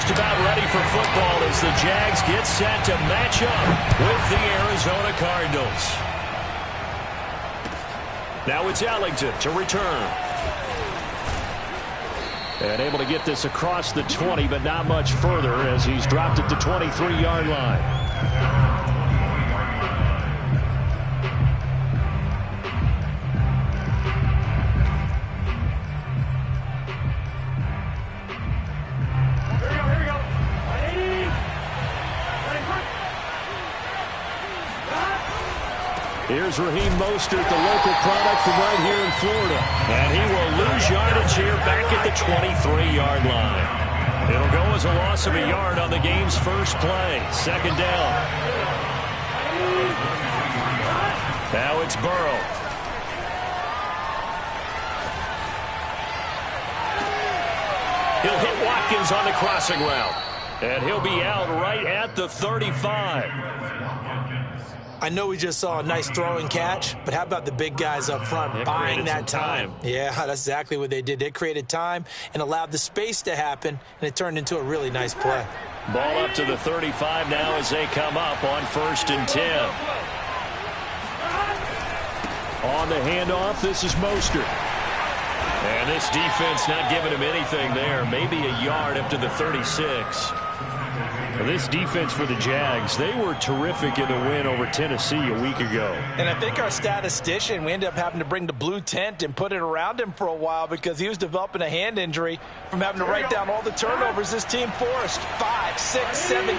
just about ready for football as the Jags get set to match up with the Arizona Cardinals. Now it's Ellington to return. And able to get this across the 20, but not much further as he's dropped it to 23-yard line. Here's Raheem Mostert, the local product from right here in Florida. And he will lose yardage here back at the 23-yard line. It'll go as a loss of a yard on the game's first play. Second down. Now it's Burrow. He'll hit Watkins on the crossing route. And he'll be out right at the 35. I know we just saw a nice throw and catch, but how about the big guys up front buying that time? Yeah, that's exactly what they did. They created time and allowed the space to happen, and it turned into a really nice play. Ball up to the 35 now as they come up on 1st and 10. On the handoff, this is Mostert. And this defense not giving him anything there. Maybe a yard up to the 36. This defense for the Jags, they were terrific in the win over Tennessee a week ago. And I think our statistician, we ended up having to bring the blue tent and put it around him for a while because he was developing a hand injury from having to write down all the turnovers this team forced. 5, 6, 7, 8.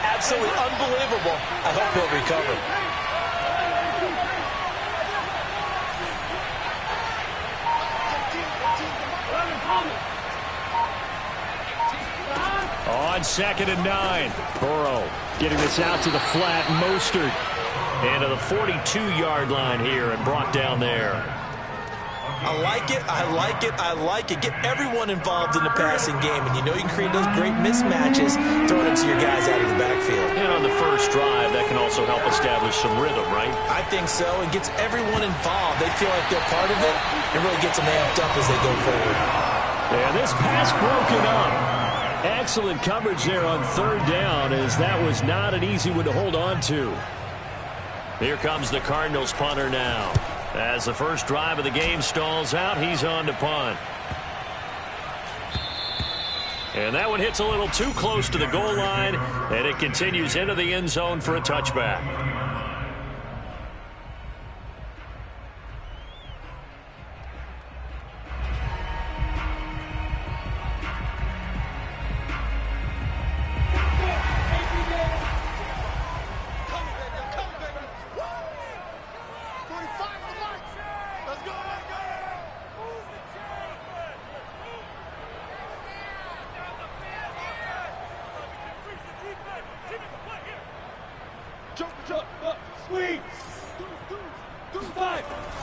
Absolutely unbelievable. I hope he'll recover. On 2nd and 9, Burrow getting this out to the flat. Mostert into the 42-yard line here and brought down there. I like it, I like it, I like it. Get everyone involved in the passing game, and you know you can create those great mismatches throwing it to your guys out of the backfield. And on the first drive, that can also help establish some rhythm, right? I think so. It gets everyone involved. They feel like they're part of it, and really gets them amped up as they go forward. And this pass broken up. Excellent coverage there on 3rd down, as that was not an easy one to hold on to. Here comes the Cardinals punter now. As the first drive of the game stalls out, he's on to punt. And that one hits a little too close to the goal line, and it continues into the end zone for a touchback.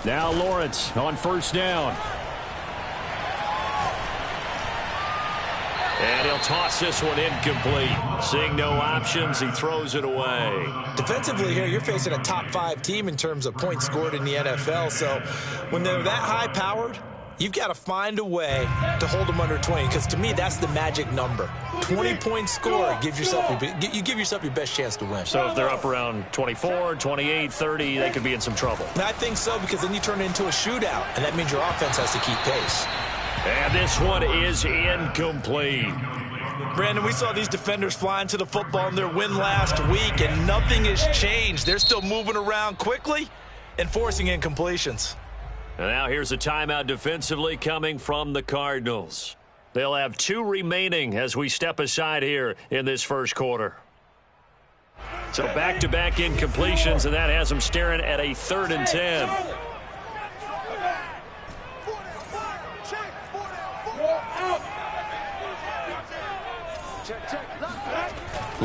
Now Lawrence on 1st down. And he'll toss this one incomplete. Seeing no options, he throws it away. Defensively here, you're facing a top 5 team in terms of points scored in the NFL. So when they're that high-powered, you've got to find a way to hold them under 20, because to me, that's the magic number. 20-point score gives yourself you give yourself your best chance to win. So if they're up around 24, 28, 30, they could be in some trouble. I think so, because then you turn it into a shootout, and that means your offense has to keep pace. And this one is incomplete. Brandon, we saw these defenders flying to the football in their win last week, and nothing has changed. They're still moving around quickly and forcing incompletions. And now here's a timeout defensively coming from the Cardinals. They'll have 2 remaining as we step aside here in this first quarter. So back-to-back incompletions, and that has them staring at a 3rd and 10.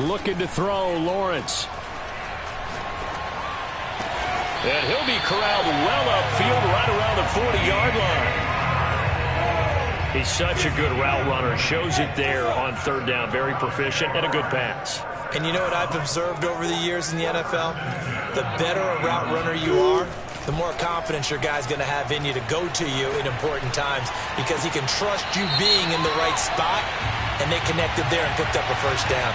Looking to throw, Lawrence. And he'll be corralled well upfield right around the 40-yard line. He's such a good route runner. Shows it there on 3rd down. Very proficient and a good pass. And you know what I've observed over the years in the NFL? The better a route runner you are, the more confidence your guy's going to have in you to go to you in important times because he can trust you being in the right spot, and they connected there and picked up a first down.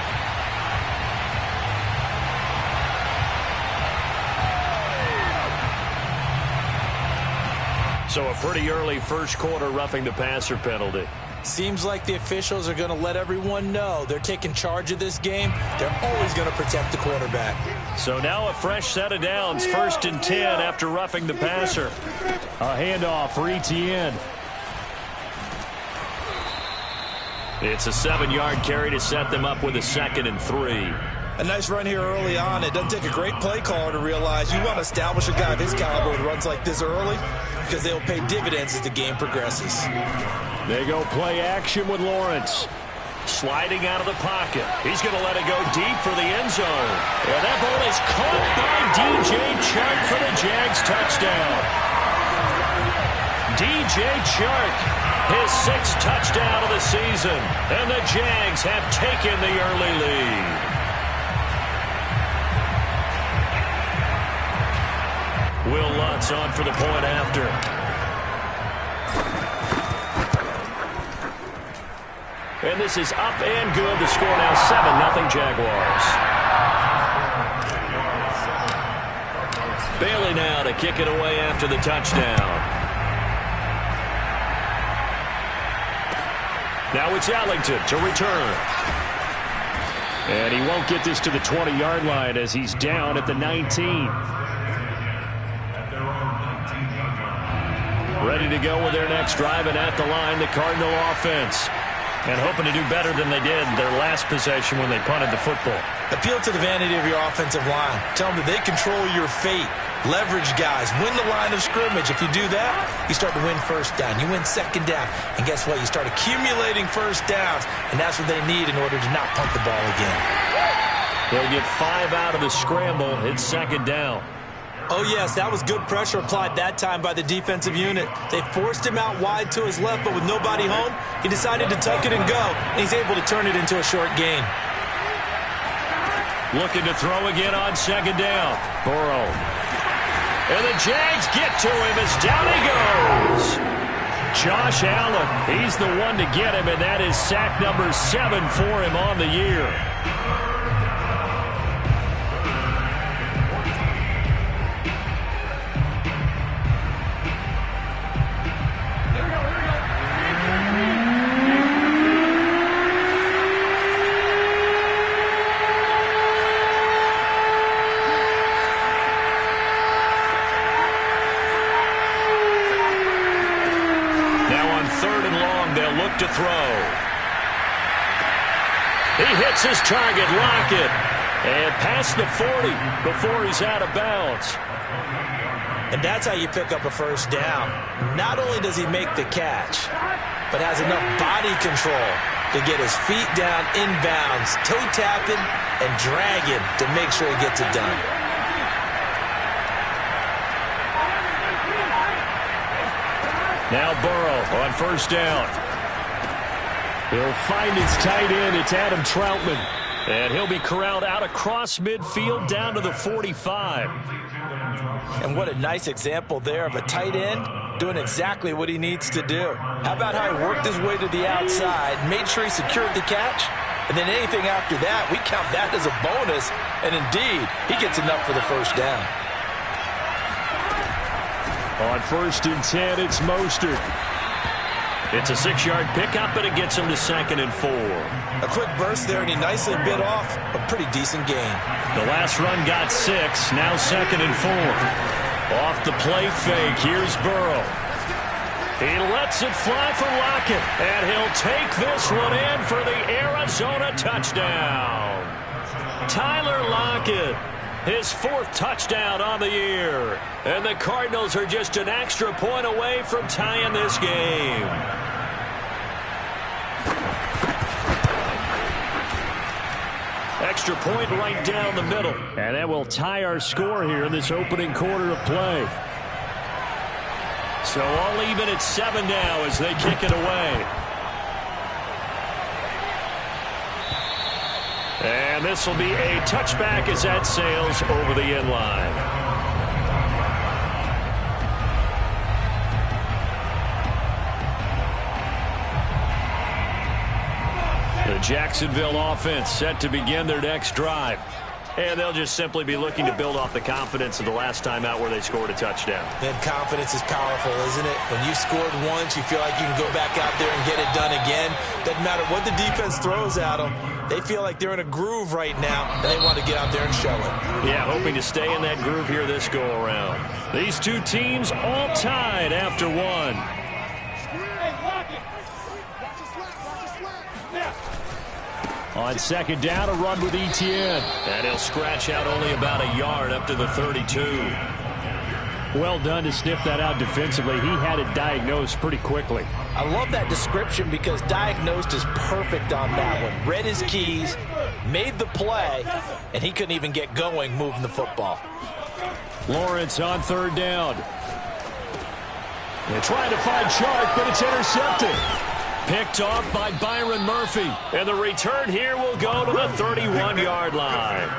So a pretty early first quarter roughing the passer penalty. Seems like the officials are going to let everyone know they're taking charge of this game. They're always going to protect the quarterback. So now a fresh set of downs, 1st and 10 after roughing the passer. A handoff for Etienne. It's a 7-yard carry to set them up with a 2nd and 3. A nice run here early on. It doesn't take a great play caller to realize you want to establish a guy of his caliber who runs like this early because they'll pay dividends as the game progresses. They go play action with Lawrence. Sliding out of the pocket. He's going to let it go deep for the end zone. And that ball is caught by DJ Chark for the Jags touchdown. DJ Chark, his 6th touchdown of the season. And the Jags have taken the early lead. Will Lutz on for the point after. And this is up and good. The score now 7-0 Jaguars. Bailey now to kick it away after the touchdown. Now it's Ellington to return. And he won't get this to the 20-yard line as he's down at the 19. Ready to go with their next drive, and at the line, the Cardinal offense. And hoping to do better than they did their last possession when they punted the football. Appeal to the vanity of your offensive line. Tell them that they control your fate. Leverage guys. Win the line of scrimmage. If you do that, you start to win first down. You win second down. And guess what? You start accumulating first downs. And that's what they need in order to not punt the ball again. They'll get 5 out of the scramble. It's 2nd down. Oh, yes, that was good pressure applied that time by the defensive unit. They forced him out wide to his left, but with nobody home, he decided to tuck it and go, and he's able to turn it into a short gain. Looking to throw again on 2nd down. Burrow. And the Jags get to him as down he goes. Josh Allen, he's the one to get him, and that is sack number 7 for him on the year. To throw. He hits his target, Lockett, and past the 40 before he's out of bounds. And that's how you pick up a first down. Not only does he make the catch, but has enough body control to get his feet down inbounds, toe tapping and dragging to make sure he gets it done. Now Burrow on 1st down. He'll find his tight end. It's Adam Troutman. And he'll be corralled out across midfield down to the 45. And what a nice example there of a tight end doing exactly what he needs to do. How about how he worked his way to the outside, made sure he secured the catch, and then anything after that, we count that as a bonus. And indeed, he gets enough for the first down. On 1st and 10, it's Mostert. It's a 6-yard pickup, and it gets him to 2nd and 4. A quick burst there, and he nicely bit off a pretty decent gain. The last run got 6, now 2nd and 4. Off the play fake, here's Burrow. He lets it fly for Lockett, and he'll take this one in for the Arizona touchdown. Tyler Lockett, his 4th touchdown on the year. And the Cardinals are just an extra point away from tying this game. Extra point right down the middle. And that will tie our score here in this opening quarter of play. So all even at 7 now as they kick it away. And this will be a touchback as that sails over the end line. Jacksonville offense set to begin their next drive. And they'll just simply be looking to build off the confidence of the last time out where they scored a touchdown. Then confidence is powerful, isn't it? When you scored once, you feel like you can go back out there and get it done again. Doesn't matter what the defense throws at them. They feel like they're in a groove right now, and they want to get out there and show it. Yeah, hoping to stay in that groove here this go-around. These two teams all tied after one. On second down, a run with Etienne. And he'll scratch out only about a yard up to the 32. Well done to sniff that out defensively. He had it diagnosed pretty quickly. I love that description because diagnosed is perfect on that one. Read his keys, made the play, and he couldn't even get going moving the football. Lawrence on third down. They're trying to find Chark, but it's intercepted. Picked off by Byron Murphy. And the return here will go to the 31-yard line.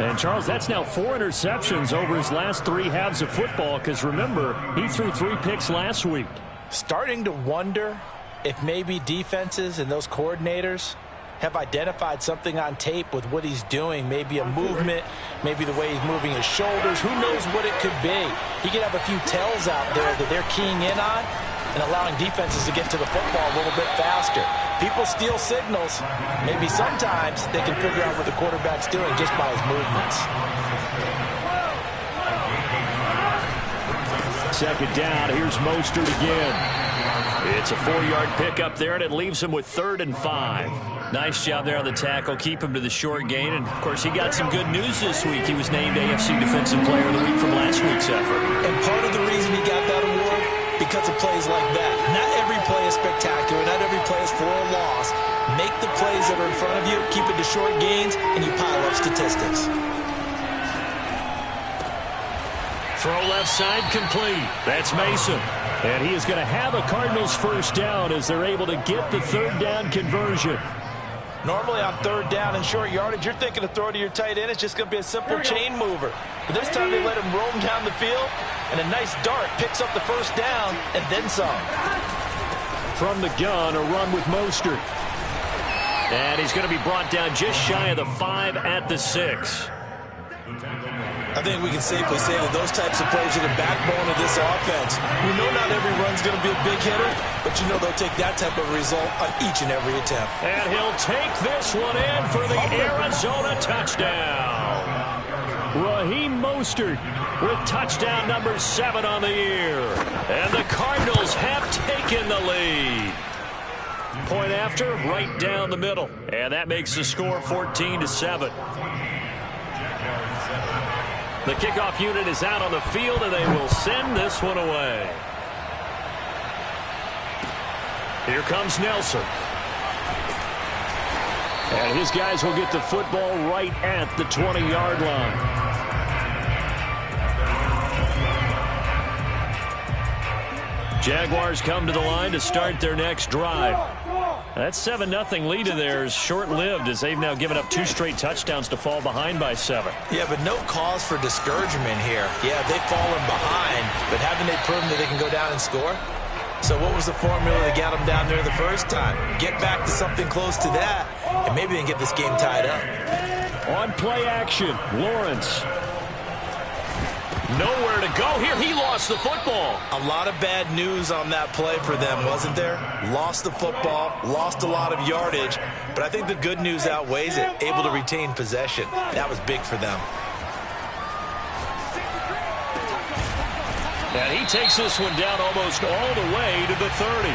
And, Charles, that's now 4 interceptions over his last 3 halves of football because, remember, he threw 3 picks last week. Starting to wonder if maybe defenses and those coordinators have identified something on tape with what he's doing. Maybe a movement, maybe the way he's moving his shoulders. Who knows what it could be? He could have a few tells out there that they're keying in on and allowing defenses to get to the football a little bit faster. People steal signals. Maybe sometimes they can figure out what the quarterback's doing just by his movements. Second down, here's Mostert again. It's a 4-yard pickup there, and it leaves him with 3rd and 5. Nice job there on the tackle. Keep him to the short gain. And, of course, he got some good news this week. He was named AFC Defensive Player of the Week from last week's effort. And part of the reason he got that award, because of plays like that. Not every play is spectacular. Not every play is for a loss. Make the plays that are in front of you, keep it to short gains, and you pile up statistics. Throw left side complete. That's Mason. And he is going to have a Cardinals first down as they're able to get the 3rd down conversion. Normally on 3rd down and short yardage, you're thinking of throw to your tight end. It's just going to be a simple chain mover. But this time they let him roam down the field, and a nice dart picks up the first down and then some. From the gun, a run with Mostert. And he's going to be brought down just shy of the 5 at the 6. I think we can safely say that those types of plays are the backbone of this offense. We know not every run's going to be a big hitter, but you know they'll take that type of result on each and every attempt. And he'll take this one in for the Arizona touchdown. Raheem Mostert with touchdown number 7 on the year. And the Cardinals have taken the lead. Point after, right down the middle. And that makes the score 14-7. The kickoff unit is out on the field, and they will send this one away. Here comes Nelson. And his guys will get the football right at the 20-yard line. Jaguars come to the line to start their next drive. That 7-0 lead of theirs short-lived as they've now given up 2 straight touchdowns to fall behind by 7. Yeah, but no cause for discouragement here. Yeah, they've fallen behind, but haven't they proven that they can go down and score? So what was the formula that got them down there the first time? Get back to something close to that, and maybe they can get this game tied up. On play action, Lawrence. Nowhere to go here. He lost the football. A lot of bad news on that play for them, wasn't there? Lost the football, lost a lot of yardage, but I think the good news outweighs it. Able to retain possession. That was big for them. And he takes this one down almost all the way to the 30.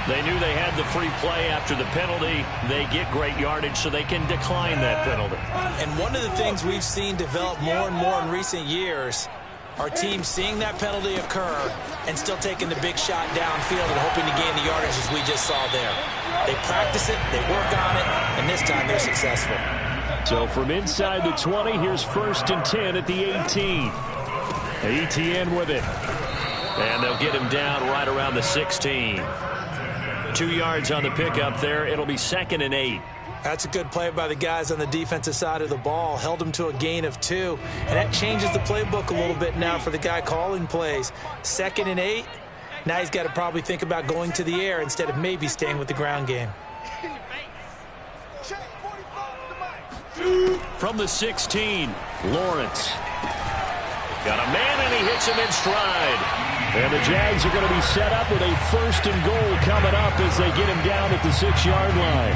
They knew they had the free play after the penalty. They get great yardage, so they can decline that penalty. And one of the things we've seen develop more and more in recent years are teams seeing that penalty occur and still taking the big shot downfield and hoping to gain the yardage as we just saw there. They practice it, they work on it, and this time they're successful. So from inside the 20, here's 1st and 10 at the 18. Etienne with it. And they'll get him down right around the 16. 2 yards on the pickup there. It'll be 2nd and 8. That's a good play by the guys on the defensive side of the ball. Held them to a gain of 2. And that changes the playbook a little bit now for the guy calling plays. 2nd and 8. Now he's got to probably think about going to the air instead of maybe staying with the ground game. From the 16, Lawrence. Got a man, and he hits him in stride. And the Jags are going to be set up with a 1st and goal coming up as they get him down at the 6-yard line.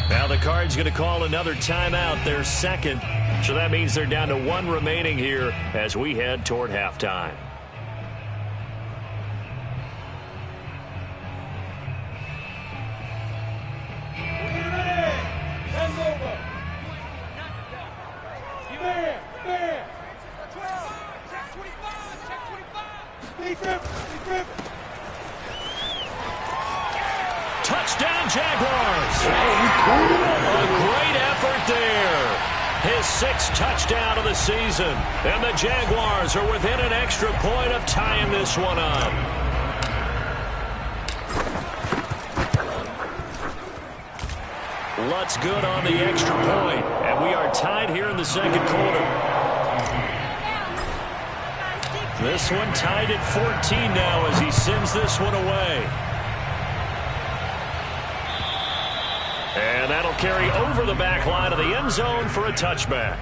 Now the Cards going to call another timeout, their 2nd. So that means they're down to 1 remaining here as we head toward halftime. Touchdown, Jaguars! A great effort there. His 6th touchdown of the season. And the Jaguars are within an extra point of tying this one up. Lutz good on the extra point. And we are tied here in the 2nd quarter. This one tied at 14 now as he sends this one away. And that'll carry over the back line of the end zone for a touchback.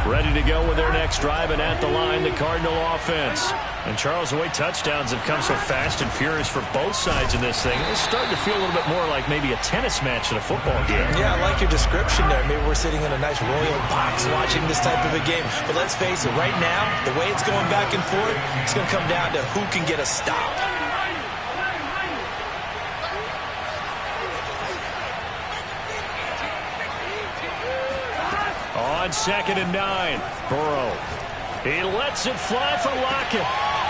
Ready to go with their next drive, and at the line, the Cardinal offense. And Charles, the way touchdowns have come so fast and furious for both sides in this thing, it's starting to feel a little bit more like maybe a tennis match in a football game. Yeah, I like your description there. Maybe we're sitting in a nice royal box watching this type of a game. But let's face it, right now, the way it's going back and forth, it's going to come down to who can get a stop. On 2nd and 9, Burrow. He lets it fly for Lockett.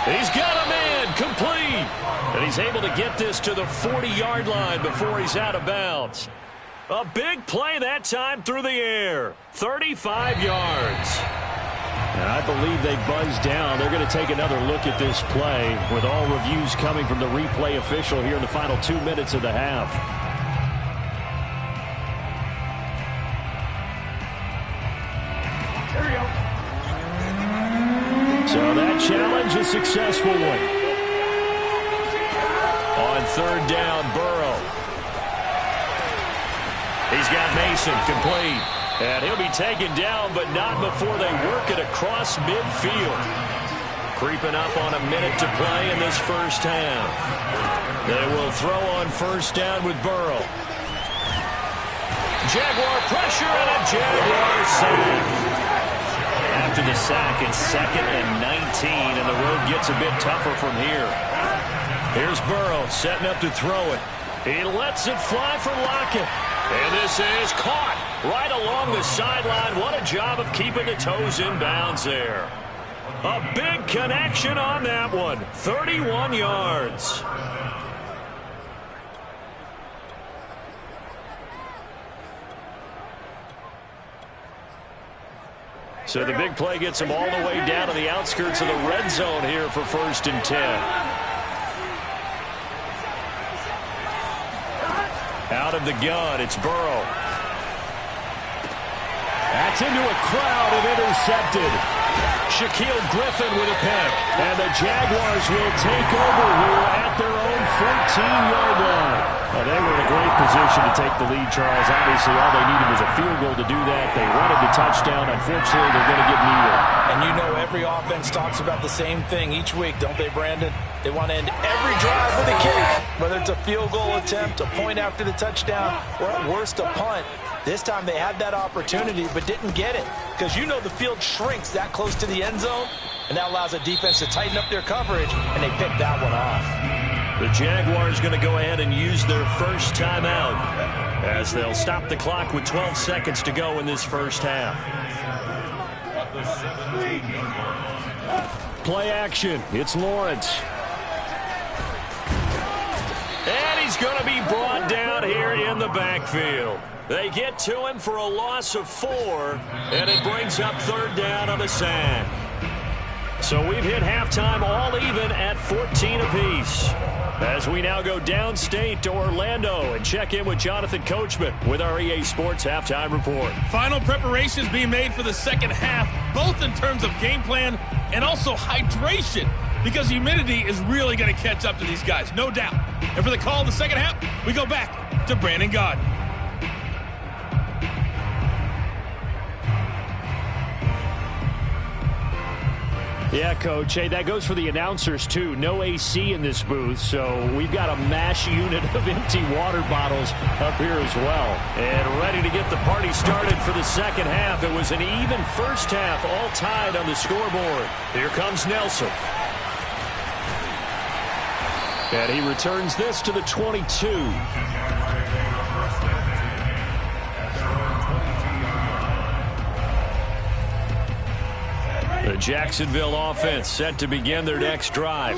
He's got a man, complete. And he's able to get this to the 40-yard line before he's out of bounds. A big play that time through the air. 35 yards. And I believe they buzzed down. They're going to take another look at this play with all reviews coming from the replay official here in the final 2 minutes of the half. So that challenge, a successful one. On 3rd down, Burrow. He's got Mason complete. And he'll be taken down, but not before they work it across midfield. Creeping up on a minute to play in this first half. They will throw on 1st down with Burrow. Jaguar pressure and a Jaguar sack. After the sack, it's 2nd and 19, and the road gets a bit tougher from here. Here's Burrow setting up to throw it. He lets it fly for Lockett. And this is caught right along the sideline. What a job of keeping the toes in bounds there. A big connection on that one. 31 yards. So the big play gets him all the way down to the outskirts of the red zone here for 1st and 10. Out of the gun, it's Burrow. That's into a crowd and intercepted. Shaquille Griffin with a pick. And the Jaguars will take over here at their own 14-yard line. Well, they were in a great position to take the lead, Charles. Obviously, all they needed was a field goal to do that. They wanted the touchdown. Unfortunately, they're going to get neither. And you know every offense talks about the same thing each week, don't they, Brandon? They want to end every drive with a kick, whether it's a field goal attempt, a point after the touchdown, or at worst, a punt. This time they had that opportunity but didn't get it because you know the field shrinks that close to the end zone, and that allows the defense to tighten up their coverage, and they picked that one off. The Jaguars going to go ahead and use their first timeout as they'll stop the clock with 12 seconds to go in this first half. Play action. It's Lawrence. And he's going to be brought down here in the backfield. They get to him for a loss of 4, and it brings up 3rd down on the sack. So we've hit halftime all even at 14 apiece. As we now go downstate to Orlando and check in with Jonathan Coachman with our EA Sports Halftime Report. Final preparations being made for the second half, both in terms of game plan and also hydration, because humidity is really going to catch up to these guys, no doubt. And for the call of the second half, we go back to Brandon Gaudin. Yeah, Coach. Hey, that goes for the announcers, too. No AC in this booth, so we've got a mash unit of empty water bottles up here as well. And ready to get the party started for the second half. It was an even first half, all tied on the scoreboard. Here comes Nelson. And he returns this to the 22. The Jacksonville offense set to begin their next drive.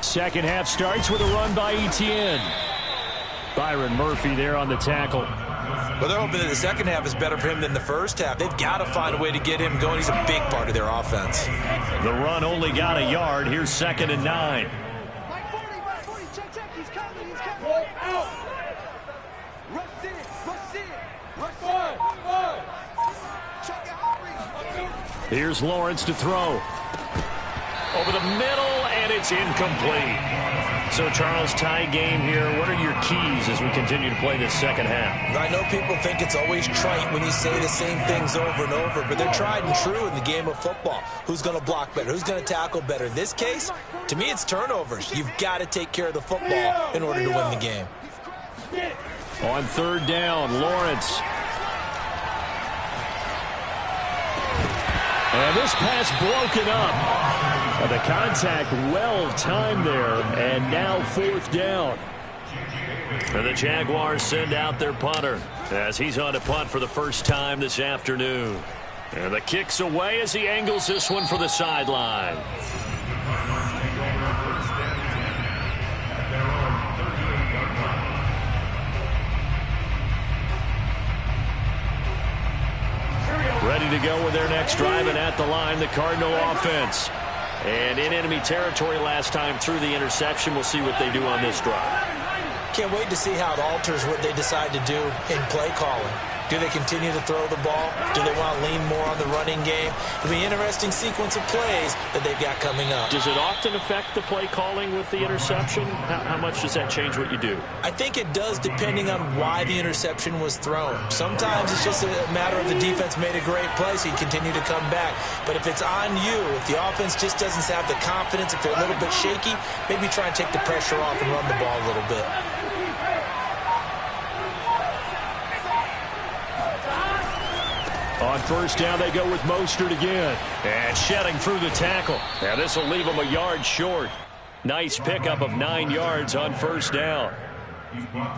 Second half starts with a run by Etienne. Byron Murphy there on the tackle. Well, they're hoping that the second half is better for him than the first half. They've got to find a way to get him going. He's a big part of their offense. The run only got a yard. Here's 2nd and 9. Here's Lawrence to throw. Over the middle, and it's incomplete. So, Charles, tie game here. What are your keys as we continue to play this second half? I know people think it's always trite when you say the same things over and over, but they're tried and true in the game of football. Who's going to block better? Who's going to tackle better? In this case, to me, it's turnovers. You've got to take care of the football in order to win the game. On 3rd down, Lawrence. And this pass broken up. The contact well timed there, and now 4th down. And the Jaguars send out their punter as he's on to punt for the first time this afternoon. And the kick's away as he angles this one for the sideline. Ready to go with their next drive, and at the line, the Cardinal offense. And in enemy territory last time through the interception. We'll see what they do on this drive. Can't wait to see how it alters what they decide to do in play calling. Do they continue to throw the ball? Do they want to lean more on the running game? It'll be an interesting sequence of plays that they've got coming up. Does it often affect the play calling with the interception? How much does that change what you do? I think it does, depending on why the interception was thrown. Sometimes it's just a matter of the defense made a great play, so you continue to come back. But if it's on you, if the offense just doesn't have the confidence, if they're a little bit shaky, maybe try and take the pressure off and run the ball a little bit. On 1st down, they go with Mostert again. And shedding through the tackle. Now this will leave them a yard short. Nice pickup of 9 yards on 1st down.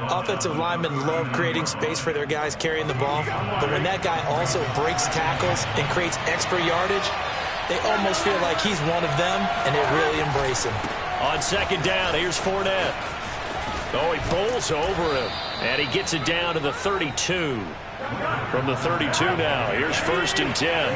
Offensive linemen love creating space for their guys carrying the ball. But when that guy also breaks tackles and creates extra yardage, they almost feel like he's one of them, and they really embrace him. On 2nd down, here's Fournette. Oh, he bowls over him. And he gets it down to the 32. From the 32 now, here's 1st and 10.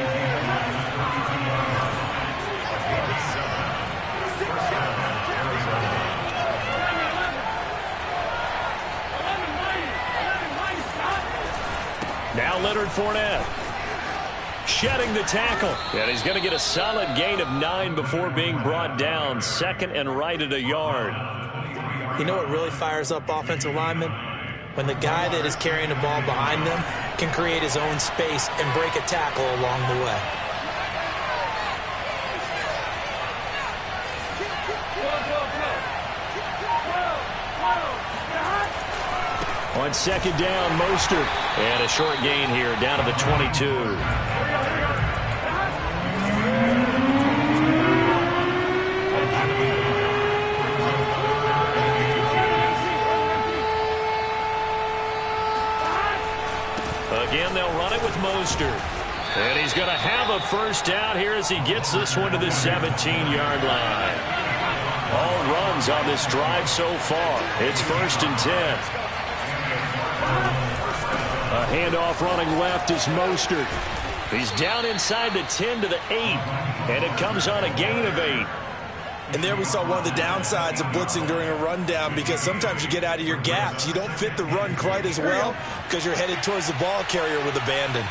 Now Leonard Fournette. Shedding the tackle. And he's going to get a solid gain of 9 before being brought down. 2nd and right at a yard. You know what really fires up offensive linemen? When the guy that is carrying the ball behind them can create his own space and break a tackle along the way. On 2nd down, Mostert. And a short gain here down to the 22. Again, they'll run it with Mostert. And he's going to have a 1st down here as he gets this one to the 17-yard line. All runs on this drive so far. It's 1st and 10. A Handoff running left is Mostert. He's down inside the 10 to the 8, and it comes on a gain of 8. And there we saw one of the downsides of blitzing during a rundown, because sometimes you get out of your gaps. You don't fit the run quite as well because you're headed towards the ball carrier with abandon.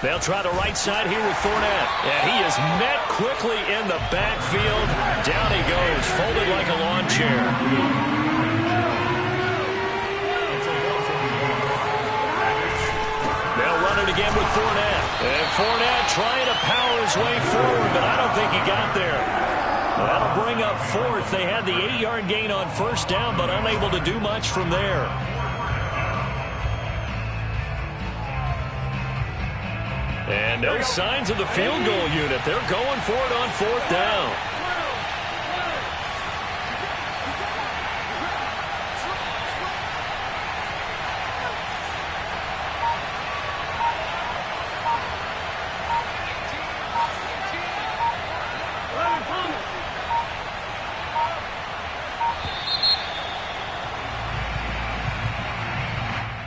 They'll try the right side here with Fournette. And he is met quickly in the backfield. Down he goes, folded like a lawn chair. Again with Fournette. And Fournette trying to power his way forward, but I don't think he got there. That'll bring up fourth. They had the 8-yard gain on first down, but unable to do much from there. And no signs of the field goal unit. They're going for it on fourth down.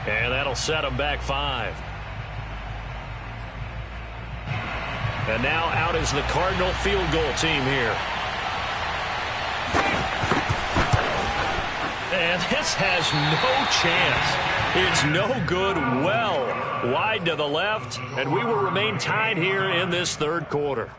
And that'll set them back 5. And now out is the Cardinal field goal team here. And this has no chance. It's no good. Well wide to the left, and we will remain tied here in this third quarter.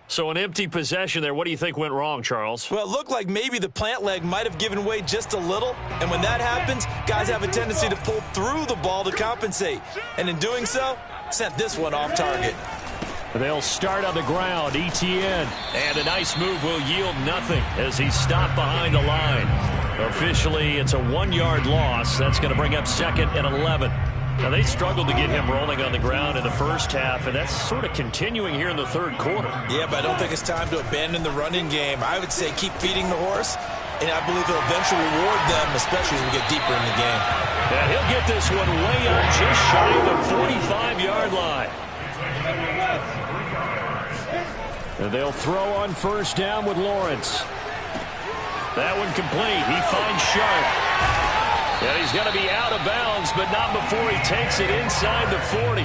So an empty possession there. What do you think went wrong, Charles? Well, it looked like maybe the plant leg might have given way just a little. And when that happens, guys have a tendency to pull through the ball to compensate. And in doing so, sent this one off target. They'll start on the ground. Etienne. And a nice move will yield nothing as he's stopped behind the line. Officially, it's a 1-yard loss. That's going to bring up second and 11. Now, they struggled to get him rolling on the ground in the first half, and that's sort of continuing here in the third quarter. Yeah, but I don't think it's time to abandon the running game. I would say keep feeding the horse, and I believe he'll eventually reward them, especially as we get deeper in the game. And he'll get this one way up just shy of the 45-yard line. And they'll throw on first down with Lawrence. That one complete. He finds Sharp. And he's going to be out of bounds, but not before he takes it inside the 40.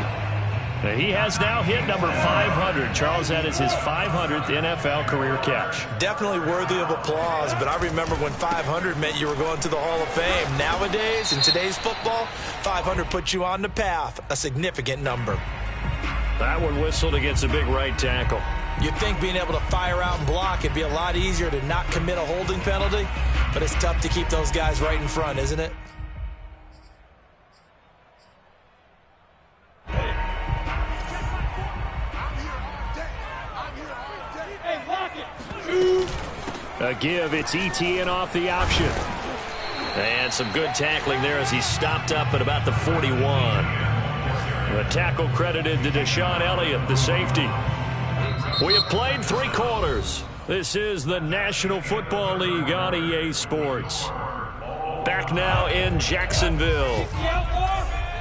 And he has now hit number 500. Charles, that is his 500th NFL career catch. Definitely worthy of applause, but I remember when 500 meant you were going to the Hall of Fame. Nowadays, in today's football, 500 puts you on the path, a significant number. That one whistled against a big right tackle. You'd think being able to fire out and block it'd be a lot easier to not commit a holding penalty, but it's tough to keep those guys right in front, isn't it? A give, it's Etienne off the option. And some good tackling there as he stopped up at about the 41. The tackle credited to Deshaun Elliott, the safety. We have played 3 quarters. This is the National Football League on EA Sports. Back now in Jacksonville.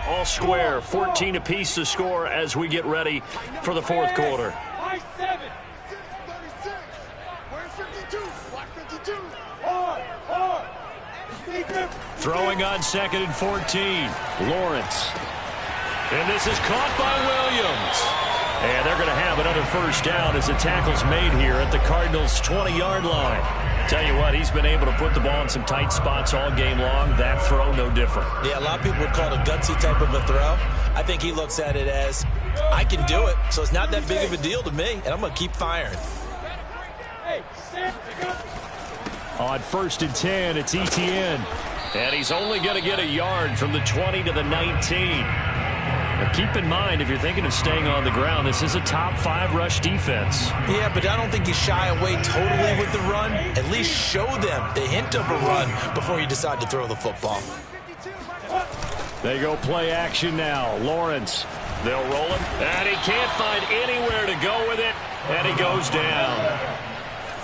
All square, 14 apiece to score as we get ready for the fourth quarter. Throwing on second and 14. Lawrence. And this is caught by Williams. And they're going to have another first down as the tackle's made here at the Cardinals' 20-yard line. Tell you what, he's been able to put the ball in some tight spots all game long. That throw, no different. Yeah, a lot of people would call it a gutsy type of a throw. I think he looks at it as, I can do it, so it's not that big of a deal to me, and I'm going to keep firing. On first and 10, it's Etienne. And he's only going to get a yard from the 20 to the 19. Now keep in mind, if you're thinking of staying on the ground, this is a top 5 rush defense. Yeah, but I don't think you shy away totally with the run. At least show them the hint of a run before you decide to throw the football. They go play action now. Lawrence, they'll roll him. And he can't find anywhere to go with it. And he goes down.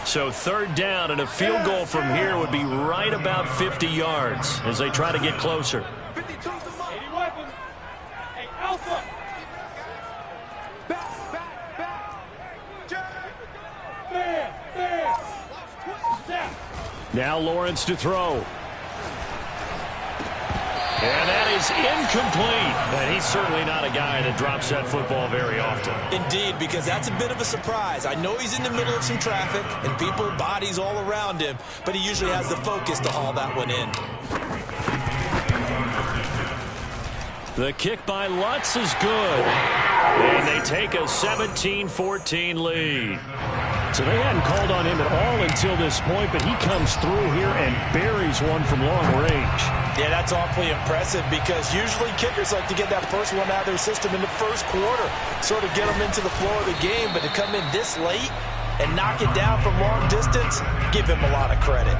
So third down and a field goal from here would be right about 50 yards as they try to get closer. Now Lawrence to throw. And that is incomplete. And he's certainly not a guy that drops that football very often. Indeed, because that's a bit of a surprise. I know he's in the middle of some traffic and people, bodies all around him, but he usually has the focus to haul that one in. The kick by Lutz is good. And they take a 17-14 lead. So they hadn't called on him at all until this point, but he comes through here and buries one from long range. Yeah, that's awfully impressive because usually kickers like to get that first one out of their system in the first quarter, sort of get them into the flow of the game, but to come in this late and knock it down from long distance, give him a lot of credit.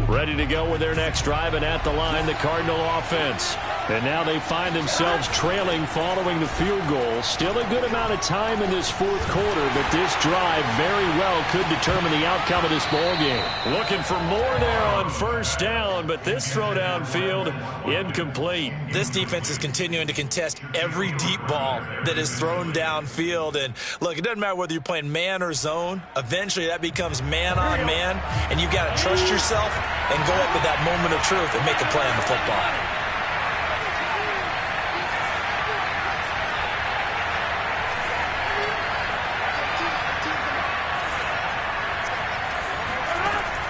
Ready to go with their next drive, and at the line, the Cardinal offense. And now they find themselves trailing following the field goal. Still a good amount of time in this fourth quarter, but this drive very well could determine the outcome of this ball game. Looking for more there on first down, but this throw downfield incomplete. This defense is continuing to contest every deep ball that is thrown downfield. And look, it doesn't matter whether you're playing man or zone. Eventually that becomes man on man, and you've got to trust yourself and go up with that moment of truth and make a play on the football.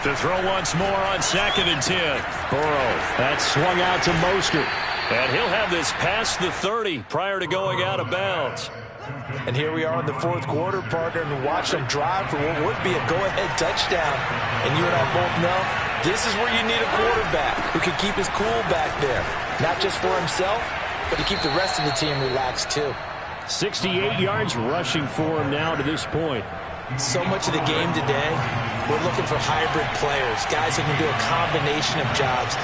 To throw once more on 2nd and 10. Burrow, that's swung out to Mostert. And he'll have this past the 30 prior to going out of bounds. And here we are in the fourth quarter, partner, and watch them drive for what would be a go-ahead touchdown. And you and I both know this is where you need a quarterback who can keep his cool back there. Not just for himself, but to keep the rest of the team relaxed too. 68 yards rushing for him now to this point. So much of the game today, we're looking for hybrid players, guys who can do a combination of jobs.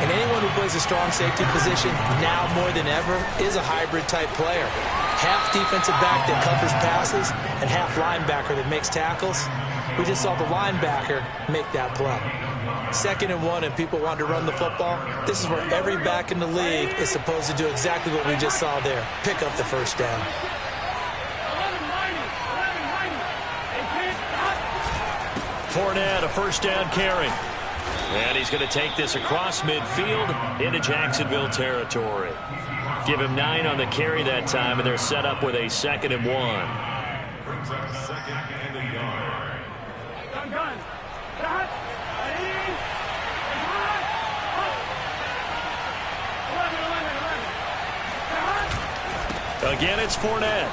And anyone who plays a strong safety position now more than ever is a hybrid type player. Half defensive back that covers passes and half linebacker that makes tackles. We just saw the linebacker make that play. 2nd and 1 and people want to run the football. This is where every back in the league is supposed to do exactly what we just saw there. Pick up the first down. Fournette, a first down carry. And he's going to take this across midfield into Jacksonville territory. Give him 9 on the carry that time, and they're set up with a 2nd and 1. Again, it's Fournette.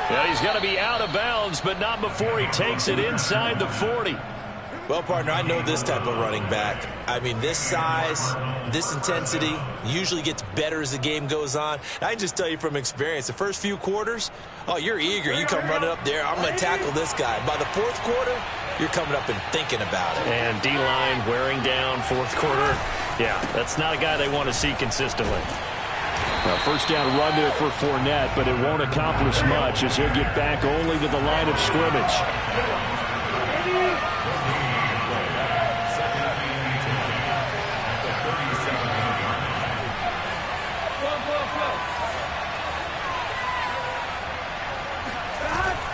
Yeah, he's going to be out of bounds, but not before he takes it inside the 40. Well, partner, I know this type of running back. I mean, this size, this intensity usually gets better as the game goes on. I can just tell you from experience, the first few quarters, oh, you're eager. You come running up there, I'm going to tackle this guy. By the fourth quarter, you're coming up and thinking about it. And D-line wearing down fourth quarter. Yeah, that's not a guy they want to see consistently. Now, first down run there for Fournette, but it won't accomplish much as he'll get back only to the line of scrimmage.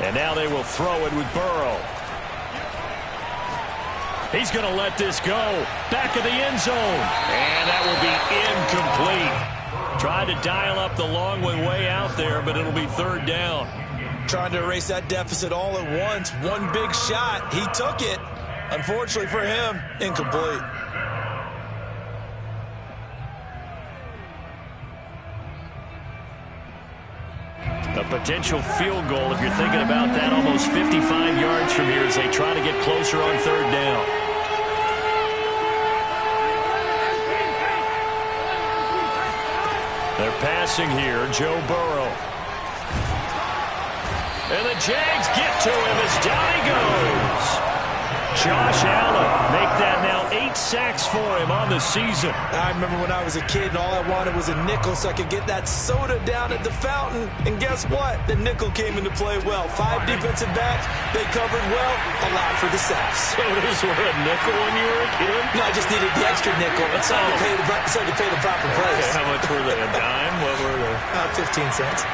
And now they will throw it with Burrow. He's going to let this go. Back of the end zone. And that will be incomplete. Tried to dial up the long way out there, but it'll be 3rd down. Trying to erase that deficit all at once. One big shot. He took it. Unfortunately for him, incomplete. A potential field goal, if you're thinking about that, almost 55 yards from here as they try to get closer on 3rd down. They're passing here, Joe Burrow. And the Jags get to him as down he goes. Josh Allen make that now 8 sacks for him on the season. I remember when I was a kid and all I wanted was a nickel so I could get that soda down at the fountain. And guess what? The nickel came into play well. 5 defensive backs, they covered well, allowed for the sacks. Sodas were a nickel when you were a kid? No, I just needed the extra nickel so I could pay the proper price. Okay, how much were they? A dime? What were they? 15 cents.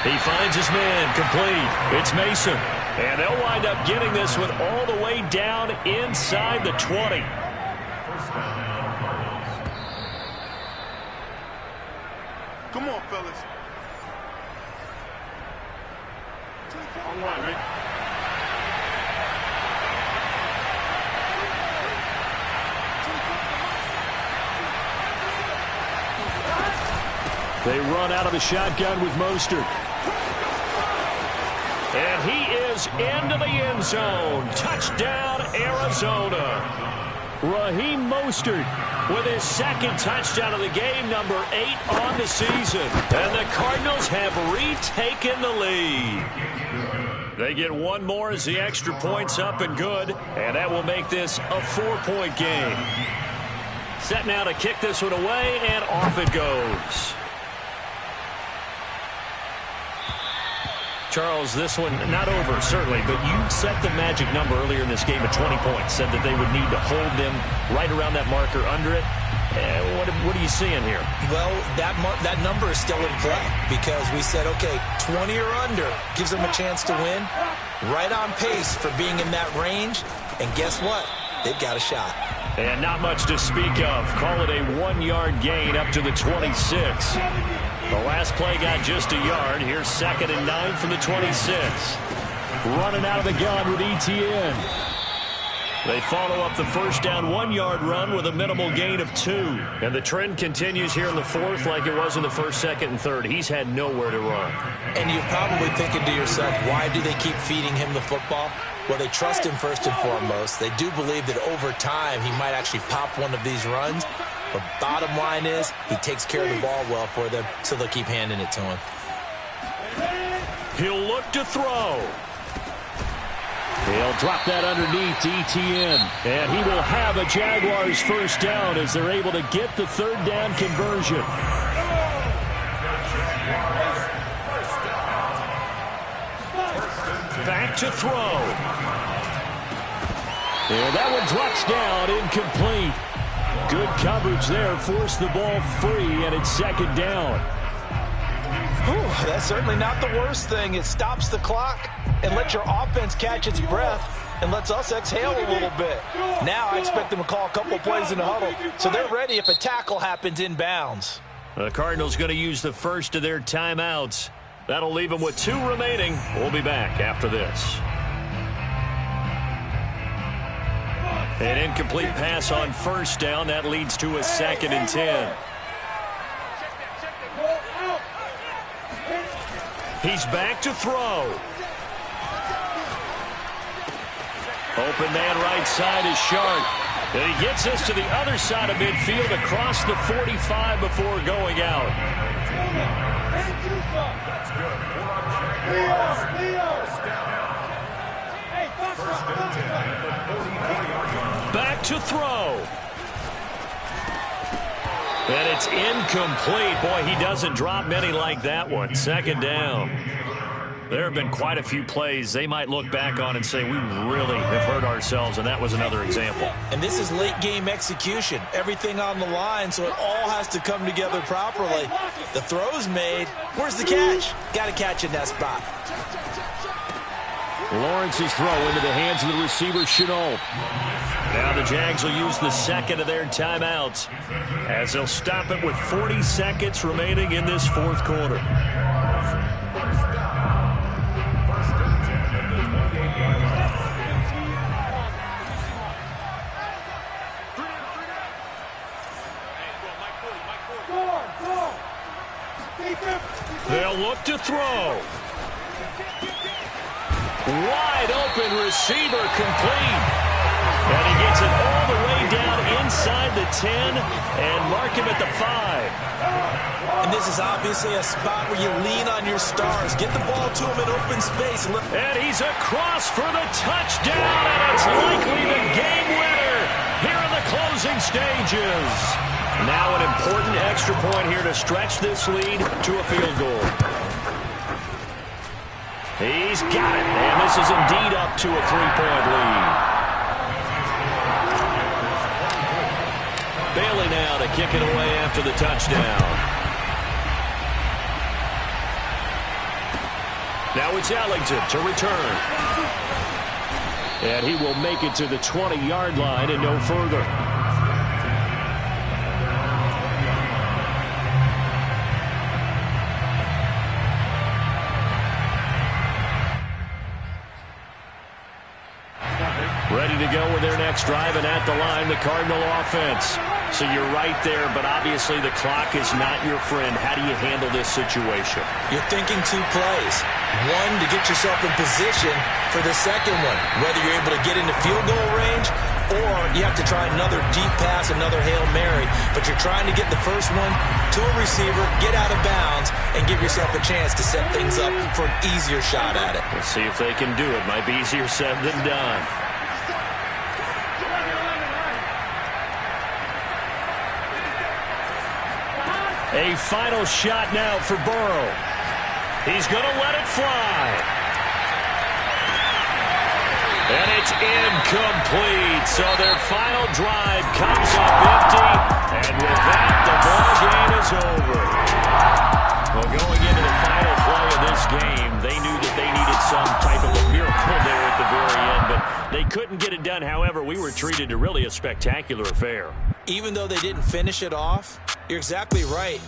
He finds his man, complete. It's Mason. And they'll wind up getting this one all the way down inside the 20. Come on, fellas. All right, right? They run out of the shotgun with Mostert. And he is into the end zone. Touchdown, Arizona. Raheem Mostert with his second touchdown of the game, number 8 on the season. And the Cardinals have retaken the lead. They get one more as the extra point's up and good. And that will make this a 4-point game. Set now to kick this one away, and off it goes. Charles, this one not over, certainly, but you set the magic number earlier in this game at 20 points, said that they would need to hold them right around that marker under it. What are you seeing here? Well, that number is still in play because we said, okay, 20 or under gives them a chance to win. Right on pace for being in that range. And guess what? They've got a shot. And not much to speak of. Call it a 1-yard gain up to the 26. The last play got just a yard. Here's 2nd and 9 from the 26. Running out of the gun with Etienne. They follow up the first down 1-yard run with a minimal gain of 2. And the trend continues here in the 4th like it was in the 1st, 2nd, and 3rd. He's had nowhere to run. And you're probably thinking to yourself, why do they keep feeding him the football? Well, they trust him first and foremost. They do believe that over time he might actually pop one of these runs. But bottom line is he takes care of the ball well for them, so they'll keep handing it to him. He'll look to throw. He'll drop that underneath to Etienne. And he will have a Jaguars first down as they're able to get the 3rd down conversion. Back to throw. And that one drops down, incomplete. Good coverage there, forced the ball free, and it's 2nd down. Whew, that's certainly not the worst thing. It stops the clock and lets your offense catch its breath and lets us exhale a little bit. Now I expect them to call a couple plays in the huddle, so they're ready if a tackle happens inbounds. The Cardinals going to use the first of their timeouts. That'll leave them with 2 remaining. We'll be back after this. An incomplete pass on first down. That leads to a 2nd and 10. He's back to throw. Open man right side is Sharp. And he gets us to the other side of midfield across the 45 before going out. Back to throw. And it's incomplete. Boy, he doesn't drop many like that one. 2nd down. There have been quite a few plays they might look back on and say, we really have hurt ourselves, and that was another example. And this is late game execution. Everything on the line, so it all has to come together properly. The throw's made. Where's the catch? Got to catch in that spot. Lawrence's throw into the hands of the receiver, Shenault. Now the Jags will use the 2nd of their timeouts as they'll stop it with 40 seconds remaining in this 4th quarter. They'll look to throw. Wide open receiver complete. And he gets it all the way down inside the 10 and mark him at the 5. And this is obviously a spot where you lean on your stars. Get the ball to him in open space. And he's across for the touchdown, and it's likely the game winner here in the closing stages. Now an important extra point here to stretch this lead to a field goal. He's got it, and this is indeed up to a 3-point lead. Bailey now to kick it away after the touchdown. Now it's Ellington to return. And he will make it to the 20-yard line and no further. Ready to go with their next drive, and at the line, the Cardinal offense. So you're right there, but obviously the clock is not your friend. How do you handle this situation? You're thinking 2 plays. One, to get yourself in position for the second one, whether you're able to get into field goal range or you have to try another deep pass, another Hail Mary. But you're trying to get the first one to a receiver, get out of bounds, and give yourself a chance to set things up for an easier shot at it. We'll see if they can do it. Might be easier said than done. A final shot now for Burrow. He's going to let it fly. And it's incomplete. So their final drive comes up empty. And with that, the ball game is over. Well, going into the final play of this game, they knew that they needed some type of a miracle there at the very end. But they couldn't get it done. However, we were treated to really a spectacular affair. Even though they didn't finish it off, you're exactly right.